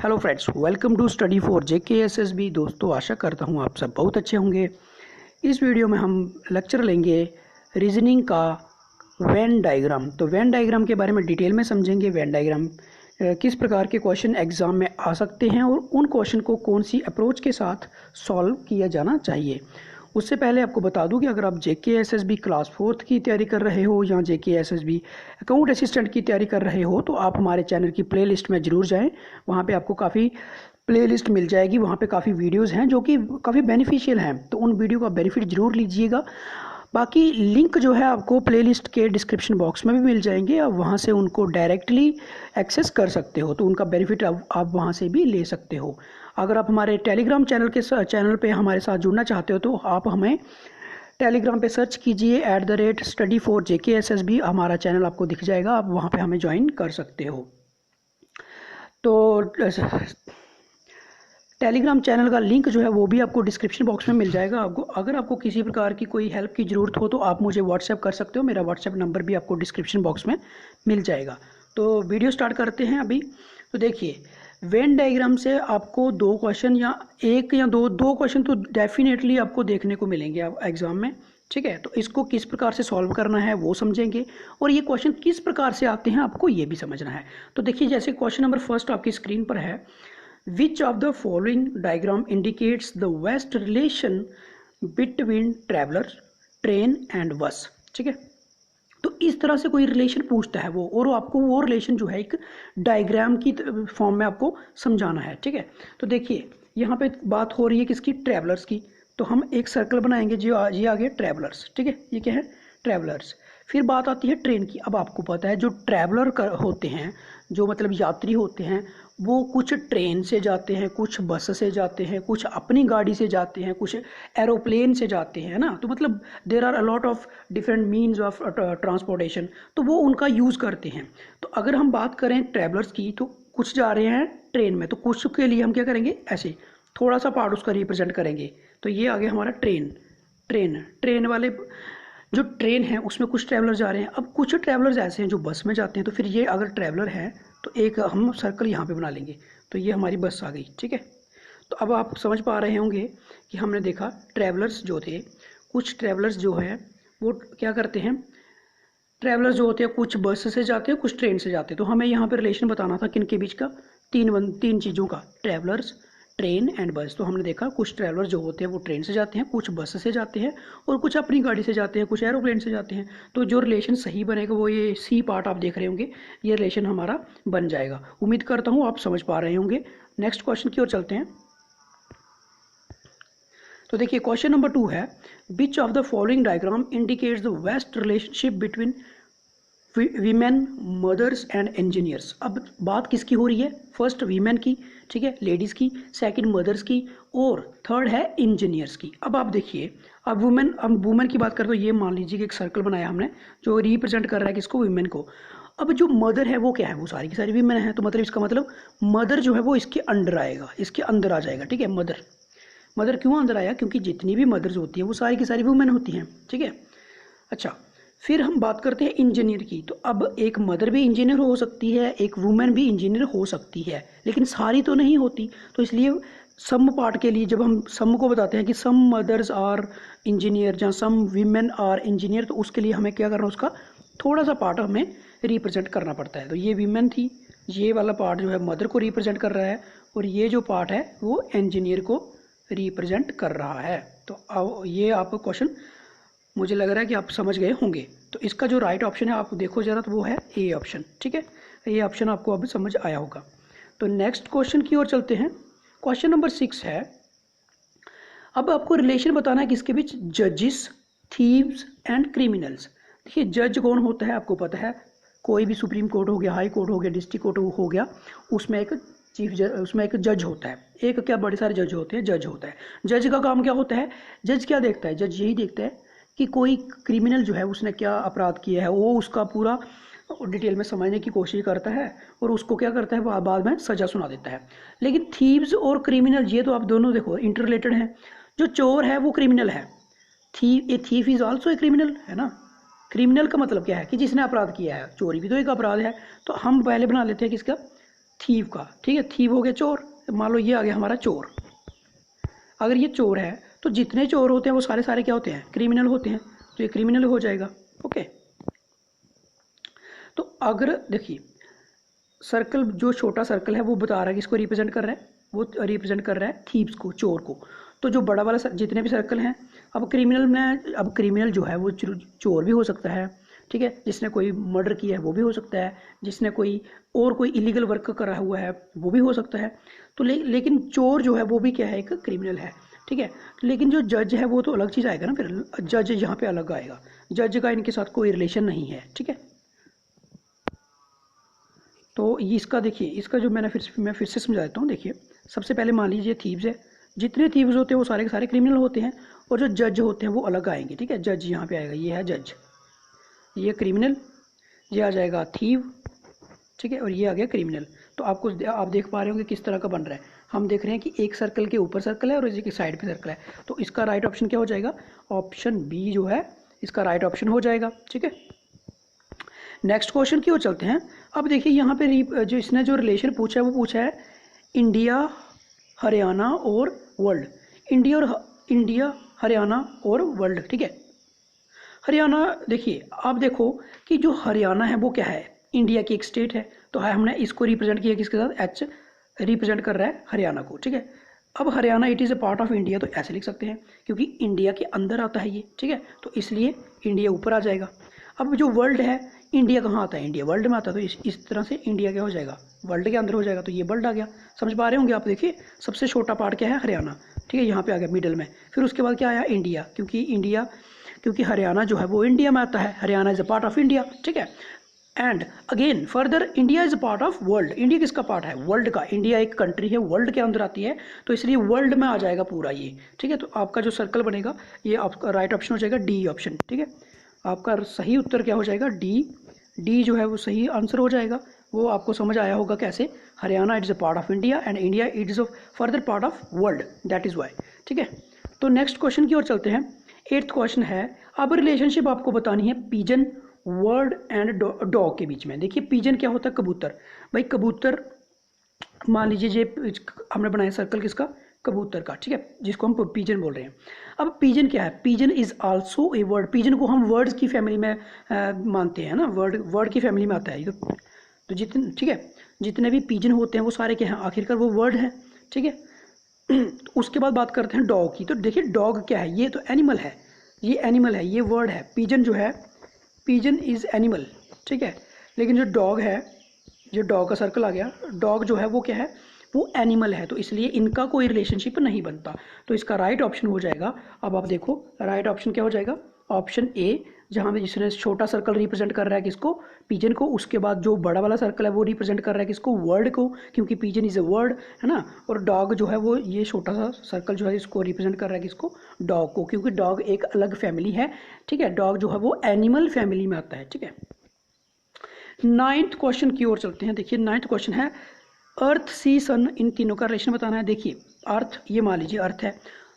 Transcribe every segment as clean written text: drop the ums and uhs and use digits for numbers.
Hello friends, welcome to study for JKSSB। दोस्तों, आशा करता हूँ आप सब बहुत अच्छे होंगे। इस वीडियो में हम लेक्चर लेंगे रीजनिंग का वेन डायग्राम। तो वेन डायग्राम के बारे में डिटेल में समझेंगे। वेन डायग्राम किस प्रकार के क्वेश्चन एग्जाम में आ सकते हैं और उन क्वेश्चन को कौन सी अप्रोच के साथ सॉल्व किया जाना चाहिए। उससे पहले आपको बता दूं कि अगर आप JKSSB क्लास 4 की तैयारी कर रहे हो या JKSSB अकाउंट असिस्टेंट की तैयारी कर रहे हो तो आप हमारे चैनल की प्लेलिस्ट में ज़रूर जाएं। वहाँ पे आपको काफ़ी प्लेलिस्ट मिल जाएगी। वहाँ पे काफ़ी वीडियोस हैं जो कि काफ़ी बेनिफिशियल हैं, तो उन वीडियो का बेनिफिट ज़रूर लीजिएगा। बाकी लिंक जो है आपको प्लेलिस्ट के डिस्क्रिप्शन बॉक्स में भी मिल जाएंगे। आप वहाँ से उनको डायरेक्टली एक्सेस कर सकते हो, तो उनका बेनिफिट आप वहाँ से भी ले सकते हो। अगर आप हमारे टेलीग्राम चैनल पे हमारे साथ जुड़ना चाहते हो तो आप हमें टेलीग्राम पे सर्च कीजिए @study4JKSSB। हमारा चैनल आपको दिख जाएगा, आप वहाँ पे हमें ज्वाइन कर सकते हो। तो टेलीग्राम चैनल का लिंक जो है वो भी आपको डिस्क्रिप्शन बॉक्स में मिल जाएगा। अगर आपको किसी प्रकार की कोई हेल्प की ज़रूरत हो तो आप मुझे व्हाट्सएप कर सकते हो। मेरा व्हाट्सएप नंबर भी आपको डिस्क्रिप्शन बॉक्स में मिल जाएगा। तो वीडियो स्टार्ट करते हैं अभी। तो देखिए, वेन डायग्राम से आपको दो क्वेश्चन या एक या दो क्वेश्चन तो डेफिनेटली आपको देखने को मिलेंगे आप एग्जाम में। ठीक है, तो इसको किस प्रकार से सॉल्व करना है वो समझेंगे, और ये क्वेश्चन किस प्रकार से आते हैं आपको ये भी समझना है। तो देखिए, जैसे क्वेश्चन नंबर फर्स्ट आपकी स्क्रीन पर है, which of the following diagram indicates the best relation between traveller, train and बस। ठीक है, तो इस तरह से कोई रिलेशन पूछता है वो, और आपको वो रिलेशन जो है एक डायग्राम की फॉर्म में आपको समझाना है। ठीक है, तो देखिए यहाँ पे बात हो रही है किसकी, ट्रैवलर्स की। तो हम एक सर्कल बनाएंगे जो ये आ गए ट्रैवलर्स। ठीक है, ये क्या है, ट्रैवलर्स। फिर बात आती है ट्रेन की। अब आपको पता है जो ट्रैवलर होते हैं, जो मतलब यात्री होते हैं, वो कुछ ट्रेन से जाते हैं, कुछ बस से जाते हैं, कुछ अपनी गाड़ी से जाते हैं, कुछ एरोप्लेन से जाते हैं ना। तो मतलब there are a lot of different means of transportation, तो वो उनका यूज़ करते हैं। तो अगर हम बात करें ट्रैवलर्स की, तो कुछ जा रहे हैं ट्रेन में, तो कुछ के लिए हम क्या करेंगे, ऐसे थोड़ा सा पार्ट उसका रिप्रेजेंट करेंगे। तो ये आ गया हमारा ट्रेन। ट्रेन वाले जो ट्रेन है उसमें कुछ ट्रैवलर जा रहे हैं। अब कुछ ट्रैवलर्स ऐसे हैं जो बस में जाते हैं, तो फिर ये अगर ट्रैवलर है तो एक हम सर्कल यहाँ पे बना लेंगे। तो ये हमारी बस आ गई। ठीक है, तो अब आप समझ पा रहे होंगे कि हमने देखा ट्रैवलर्स जो थे, कुछ ट्रैवलर्स जो है वो क्या करते हैं, ट्रैवलर्स जो होते हैं कुछ बस से जाते हैं, कुछ ट्रेन से जाते हैं। तो हमें यहाँ पे रिलेशन बताना था किन के बीच का, तीन चीज़ों का, ट्रैवलर्स, ट्रेन एंड बस। तो हमने देखा कुछ ट्रैवलर जो होते हैं वो ट्रेन से जाते हैं, कुछ बस से जाते हैं, और कुछ अपनी गाड़ी से जाते हैं, कुछ एरोप्लेन से जाते हैं। तो जो रिलेशन सही बनेगा वो ये सी पार्ट आप देख रहे होंगे, ये रिलेशन हमारा बन जाएगा। उम्मीद करता हूँ आप समझ पा रहे होंगे। नेक्स्ट क्वेश्चन की ओर चलते हैं। तो देखिए, क्वेश्चन नंबर 2 है, which of the following diagram indicates the best relationship between women, mothers and engineers. अब बात किसकी हो रही है, फर्स्ट वीमेन की, ठीक है, लेडीज़ की, सेकंड मदर्स की, और थर्ड है इंजीनियर्स की। अब आप देखिए, अब वुमेन की बात करें तो ये मान लीजिए कि एक सर्कल बनाया हमने जो रिप्रेजेंट कर रहा है किसको, वीमेन को। अब जो मदर है वो क्या है, वो सारी की सारी वीमेन है। तो मतलब इसका मतलब मदर जो है वो इसके अंडर आएगा, इसके अंदर आ जाएगा। ठीक है, मदर क्यों अंदर आया, क्योंकि जितनी भी मदर्स होती है वो सारी की सारी वुमेन होती हैं। ठीक है, अच्छा, फिर हम बात करते हैं इंजीनियर की। तो अब एक मदर भी इंजीनियर हो सकती है, एक वुमेन भी इंजीनियर हो सकती है, लेकिन सारी तो नहीं होती। तो इसलिए सम पार्ट के लिए जब हम सम को बताते हैं कि सम मदर्स आर इंजीनियर या सम वीमेन आर इंजीनियर, तो उसके लिए हमें क्या करना, उसका थोड़ा सा पार्ट हमें रिप्रेजेंट करना पड़ता है। तो ये वीमेन थी, ये वाला पार्ट जो है मदर को रिप्रेजेंट कर रहा है, और ये जो पार्ट है वो इंजीनियर को रिप्रेजेंट कर रहा है। तो अब ये आप क्वेश्चन मुझे लग रहा है कि आप समझ गए होंगे। तो इसका जो राइट ऑप्शन है आप देखो जरा, तो वो है ए ऑप्शन। ठीक है, ये ऑप्शन आपको अब समझ आया होगा। तो नेक्स्ट क्वेश्चन की ओर चलते हैं। क्वेश्चन नंबर 6 है, अब आपको रिलेशन बताना है किसके बीच, जजेस, थीव्स एंड क्रिमिनल्स। देखिए, जज कौन होता है आपको पता है, कोई भी सुप्रीम कोर्ट हो गया, हाई कोर्ट हो गया, डिस्ट्रिक्ट कोर्ट हो गया, उसमें एक उसमें एक जज होता है। एक क्या, बड़े सारे जज होते हैं, जज होता है। जज का काम क्या होता है, जज क्या देखता है, जज यही देखता है कि कोई क्रिमिनल जो है उसने क्या अपराध किया है, वो उसका पूरा डिटेल में समझने की कोशिश करता है, और उसको क्या करता है, बाद में सज़ा सुना देता है। लेकिन थीव्स और क्रिमिनल, ये तो आप दोनों देखो इंटर रिलेटेड हैं। जो चोर है वो क्रिमिनल है, thief is also a criminal, है ना। क्रिमिनल का मतलब क्या है कि जिसने अपराध किया है, चोरी भी तो एक अपराध है। तो हम पहले बना लेते हैं किसका, थीव का, ठीक है। थीव हो गया चोर, मान लो ये आ गया हमारा चोर। अगर ये चोर है तो जितने चोर होते हैं वो सारे सारे क्या होते हैं, क्रिमिनल होते हैं, तो ये क्रिमिनल हो जाएगा। ओके, तो अगर देखिए सर्कल, जो छोटा सर्कल है वो बता रहा है किसको रिप्रेजेंट कर रहा है, वो रिप्रेजेंट कर रहा है थीव्स को, चोर को। तो जो बड़ा वाला जितने भी सर्कल हैं, अब क्रिमिनल में, अब क्रिमिनल जो है वो चोर भी हो सकता है, ठीक है, जिसने कोई मर्डर किया है वो भी हो सकता है, जिसने कोई और कोई इलीगल वर्क करा हुआ है वो भी हो सकता है। तो लेकिन चोर जो है वो भी क्या है, एक क्रिमिनल है, ठीक है। लेकिन जो जज है वो तो अलग चीज़ आएगा ना, फिर जज यहाँ पे अलग आएगा, जज का इनके साथ कोई रिलेशन नहीं है, ठीक है। तो ये इसका देखिए, इसका जो मैं फिर से समझा देता हूँ। देखिए सबसे पहले मान लीजिए थीव्स है, जितने थीव्स होते हैं वो सारे के सारे क्रिमिनल होते हैं, और जो जज होते हैं वो अलग आएंगे, ठीक है। जज यहाँ पे आएगा, ये है जज, ये क्रिमिनल, ये आ जाएगा थीव, ठीक है, और ये आ गया क्रिमिनल। तो आप देख पा रहे होंगे किस तरह का बन रहा है। हम देख रहे हैं कि एक सर्कल के ऊपर सर्कल है और इसकी साइड पे सर्कल है, तो इसका राइट ऑप्शन क्या हो जाएगा, ऑप्शन बी जो है इसका राइट ऑप्शन हो जाएगा, ठीक है। नेक्स्ट क्वेश्चन की ओर चलते हैं। अब देखिए यहाँ पे जो इसने जो रिलेशन पूछा है वो पूछा है इंडिया, हरियाणा और वर्ल्ड। इंडिया, हरियाणा और वर्ल्ड, ठीक है। हरियाणा, देखिए आप देखो कि जो हरियाणा है वो क्या है, इंडिया की एक स्टेट है, तो है हमने इसको रिप्रेजेंट किया किसके साथ, एच रिप्रेजेंट कर रहा है हरियाणा को, ठीक है। अब Haryana it is a part of India, तो ऐसे लिख सकते हैं क्योंकि इंडिया के अंदर आता है ये, ठीक है, तो इसलिए इंडिया ऊपर आ जाएगा। अब जो वर्ल्ड है, इंडिया कहाँ आता है, इंडिया वर्ल्ड में आता है, तो इस तरह से इंडिया क्या हो जाएगा, वर्ल्ड के अंदर हो जाएगा, तो ये वर्ल्ड आ गया। समझ पा रहे होंगे आप। देखिए सबसे छोटा पार्ट क्या है, हरियाणा, ठीक है, यहाँ पे आ गया मिडल में। फिर उसके बाद क्या आया, इंडिया, क्योंकि हरियाणा जो है वो इंडिया में आता है, Haryana is a part of India, ठीक है। And again further India is a part of world, India किसका पार्ट है, वर्ल्ड का। इंडिया एक कंट्री है, वर्ल्ड के अंदर आती है, तो इसलिए वर्ल्ड में आ जाएगा पूरा ये, ठीक है। तो आपका जो सर्कल बनेगा ये आपका राइट ऑप्शन हो जाएगा डी ऑप्शन, ठीक है। आपका सही उत्तर क्या हो जाएगा, डी जो है वो सही आंसर हो जाएगा। वो आपको समझ आया होगा कैसे, Haryana it is a part of India and India it is a further part of world, that is why, ठीक है। तो नेक्स्ट क्वेश्चन की ओर चलते हैं। 8th क्वेश्चन है, अब रिलेशनशिप आपको बतानी है पिजन, वर्ड एंड डॉग के बीच में। देखिए पिजन क्या होता है, कबूतर। भाई कबूतर, मान लीजिए ये हमने बनाया सर्कल किसका, कबूतर का, ठीक है, जिसको हम पिजन बोल रहे हैं। अब पिजन क्या है, pigeon is also a word, pigeon को हम वर्ड्स की फैमिली में मानते हैं ना, वर्ड की फैमिली में आता है। तो जितने, ठीक है, जितने भी पिजन होते हैं वो सारे क्या हैं, आखिरकार वो वर्ड हैं, ठीक है। तो उसके बाद बात करते हैं डॉग की। तो देखिए डॉग क्या है, ये तो एनिमल है, ये एनिमल है, ये वर्ड है। पिजन जो है, पिजन इज एनिमल, ठीक है। लेकिन जो डॉग है, जो डॉग का सर्कल आ गया, डॉग जो है वो क्या है, वो एनिमल है, तो इसलिए इनका कोई रिलेशनशिप नहीं बनता। तो इसका राइट ऑप्शन हो जाएगा, अब आप देखो राइट ऑप्शन क्या हो जाएगा, ऑप्शन ए, जहाँ पे जिसने छोटा सर्कल रिप्रेजेंट कर रहा है किसको, पिजन को। उसके बाद जो बड़ा वाला सर्कल है वो रिप्रेजेंट कर रहा है किसको, वर्ड को, क्योंकि पिजन इज अ वर्ड, है ना। और डॉग जो है वो ये छोटा सा सर्कल जो है इसको रिप्रेजेंट कर रहा है किसको, डॉग को, क्योंकि डॉग एक अलग फैमिली है, ठीक है। डॉग जो है वो एनिमल फैमिली में आता है, ठीक है। 9th क्वेश्चन की ओर चलते हैं। देखिए 9th क्वेश्चन है, अर्थ, सी, सन, इन तीनों का रिलेशन बताना है। देखिए अर्थ, ये मान लीजिए अर्थ है,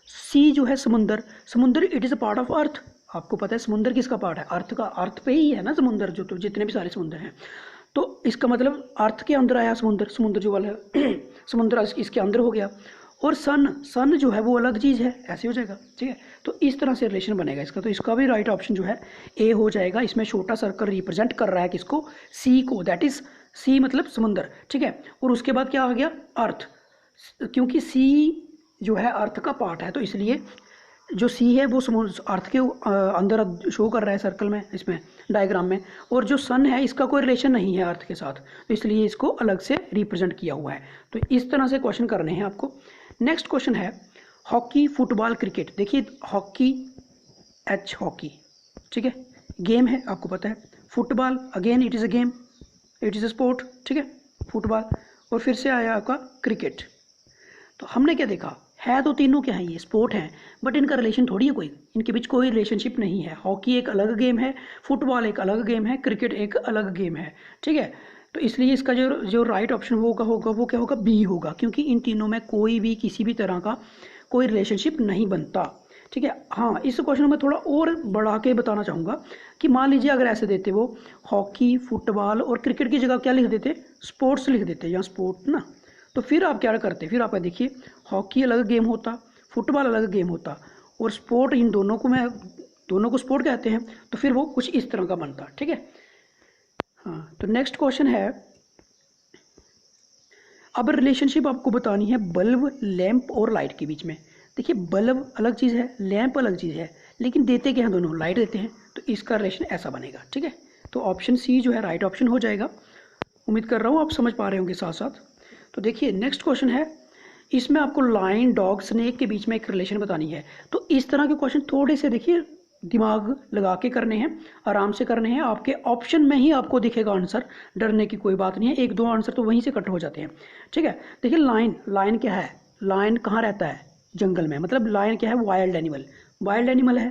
सी जो है समुंदर, समुंदर it is a part of earth. आपको पता है समुंदर किसका पार्ट है, अर्थ का, अर्थ पे ही है ना समुंदर, जो तो जितने भी सारे समुंदर हैं। तो इसका मतलब अर्थ के अंदर आया समुंदर, समुंदर जो वाला समुंदर इसके अंदर हो गया। और सन जो है वो अलग चीज़ है, ऐसे हो जाएगा, ठीक है। तो इस तरह से रिलेशन बनेगा इसका। तो इसका भी राइट ऑप्शन जो है ए हो जाएगा। इसमें छोटा सर्कल रिप्रेजेंट कर रहा है किसको, सी को, दैट इज सी मतलब समुंदर, ठीक है। और उसके बाद क्या आ गया, अर्थ, क्योंकि सी जो है अर्थ का पार्ट है, तो इसलिए जो सी है वो अर्थ के अंदर शो कर रहा है सर्कल में, इसमें डायग्राम में। और जो सन है इसका कोई रिलेशन नहीं है अर्थ के साथ, तो इसलिए इसको अलग से रिप्रेजेंट किया हुआ है। तो इस तरह से क्वेश्चन करने हैं आपको। नेक्स्ट क्वेश्चन है हॉकी, फुटबॉल, क्रिकेट। देखिए हॉकी, एच हॉकी, ठीक है, गेम है, आपको पता है। Football again it is a game, it is a sport, ठीक है, फुटबॉल। और फिर से आया आपका क्रिकेट। तो हमने क्या देखा है, तो तीनों क्या है, ये स्पोर्ट हैं, बट इनका रिलेशन थोड़ी है कोई, इनके बीच कोई रिलेशनशिप नहीं है। हॉकी एक अलग गेम है, फुटबॉल एक अलग गेम है, क्रिकेट एक अलग गेम है, ठीक है। तो इसलिए इसका जो राइट ऑप्शन होगा वो क्या होगा, बी होगा, क्योंकि इन तीनों में कोई भी किसी भी तरह का कोई रिलेशनशिप नहीं बनता। ठीक है। हाँ, इस क्वेश्चन में थोड़ा और बढ़ा के बताना चाहूँगा कि मान लीजिए अगर ऐसे देते वो हॉकी, फुटबॉल और क्रिकेट की जगह क्या लिख देते, स्पोर्ट्स लिख देते या स्पोर्ट ना, तो फिर आप क्या करते, फिर आप देखिए हॉकी अलग गेम होता, फुटबॉल अलग गेम होता और स्पोर्ट, इन दोनों को स्पोर्ट कहते हैं, तो फिर वो कुछ इस तरह का बनता। ठीक है। हाँ, तो नेक्स्ट क्वेश्चन है, अब रिलेशनशिप आपको बतानी है बल्ब, लैंप और लाइट के बीच में। देखिए बल्ब अलग चीज़ है, लैंप अलग चीज़ है, लेकिन देते क्या हैं दोनों, लाइट देते हैं, तो इसका रिलेशन ऐसा बनेगा। ठीक है, तो ऑप्शन सी जो है राइट ऑप्शन हो जाएगा। उम्मीद कर रहा हूँ आप समझ पा रहे होंगे साथ साथ। तो देखिए नेक्स्ट क्वेश्चन है, इसमें आपको लाइन, डॉग, स्नेक के बीच में एक रिलेशन बतानी है। तो इस तरह के क्वेश्चन थोड़े से देखिए दिमाग लगा के करने हैं, आराम से करने हैं। आपके ऑप्शन में ही आपको दिखेगा आंसर, डरने की कोई बात नहीं है, एक दो आंसर तो वहीं से कट हो जाते हैं। ठीक है, देखिए लाइन, लाइन क्या है, लाइन कहाँ रहता है, जंगल में, मतलब लाइन क्या है, वाइल्ड एनिमल, वाइल्ड एनिमल है,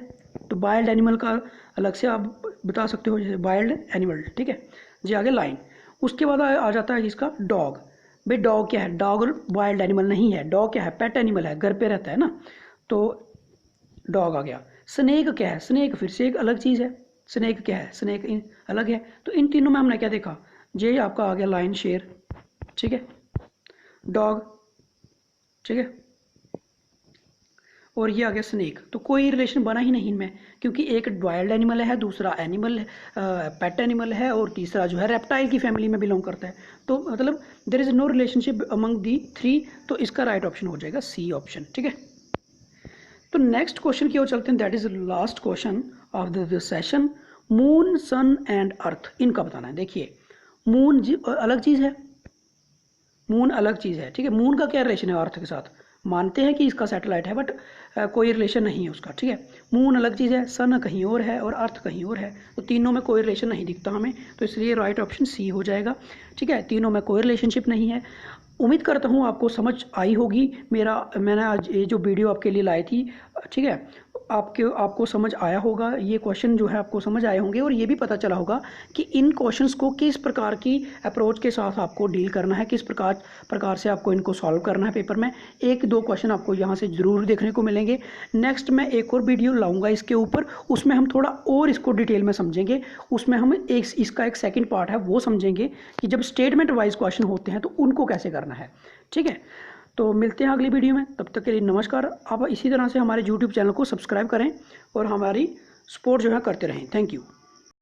तो वाइल्ड एनिमल का अलग से आप बता सकते हो, जैसे वाइल्ड एनिमल। ठीक है जी, आगे लाइन, उसके बाद आ जाता है इसका डॉग। भाई डॉग क्या है, डॉग वाइल्ड एनिमल नहीं है, डॉग क्या है, पेट एनिमल है, घर पे रहता है ना, तो डॉग आ गया। स्नेक क्या है, स्नेक फिर से एक अलग चीज़ है, स्नेक क्या है, स्नेक अलग है। तो इन तीनों में हमने क्या देखा, ये आपका आ गया लाइन, शेर, ठीक है, डॉग, ठीक है, और ये आ गया स्नेक। तो कोई रिलेशन बना ही नहीं इनमें, क्योंकि एक वाइल्ड एनिमल है, दूसरा एनिमल पेट एनिमल है, और तीसरा जो है रेप्टाइल की फैमिली में बिलोंग करता है। तो मतलब there is no relationship among the three, तो इसका राइट ऑप्शन हो जाएगा सी ऑप्शन। ठीक है, तो नेक्स्ट क्वेश्चन की ओर चलते हैं, that is last question of the session. Moon, sun and earth, इनका बताना है। देखिए मून अलग चीज़ है, मून अलग चीज़ है, ठीक है। मून का क्या रिलेशन है अर्थ के साथ, मानते हैं कि इसका सैटेलाइट है, बट कोई रिलेशन नहीं है उसका। ठीक है, मून अलग चीज़ है, सन कहीं और है और अर्थ कहीं और है, तो तीनों में कोई रिलेशन नहीं दिखता हमें, तो इसलिए राइट ऑप्शन सी हो जाएगा। ठीक है, तीनों में कोई रिलेशनशिप नहीं है। उम्मीद करता हूँ आपको समझ आई होगी। मैंने आज ये जो वीडियो आपके लिए लाई थी, ठीक है, आपको समझ आया होगा, ये क्वेश्चन जो है आपको समझ आए होंगे, और ये भी पता चला होगा कि इन क्वेश्चंस को किस प्रकार की अप्रोच के साथ आपको डील करना है, किस प्रकार से आपको इनको सॉल्व करना है पेपर में। एक दो क्वेश्चन आपको यहाँ से ज़रूर देखने को मिलेंगे। नेक्स्ट मैं एक और वीडियो लाऊंगा इसके ऊपर, उसमें हम थोड़ा और इसको डिटेल में समझेंगे, उसमें हम इसका एक सेकेंड पार्ट है वो समझेंगे कि जब स्टेटमेंट वाइज क्वेश्चन होते हैं तो उनको कैसे करना है। ठीक है, तो मिलते हैं अगली वीडियो में, तब तक के लिए नमस्कार। आप इसी तरह से हमारे YouTube चैनल को सब्सक्राइब करें और हमारी सपोर्ट जो है करते रहें। Thank you.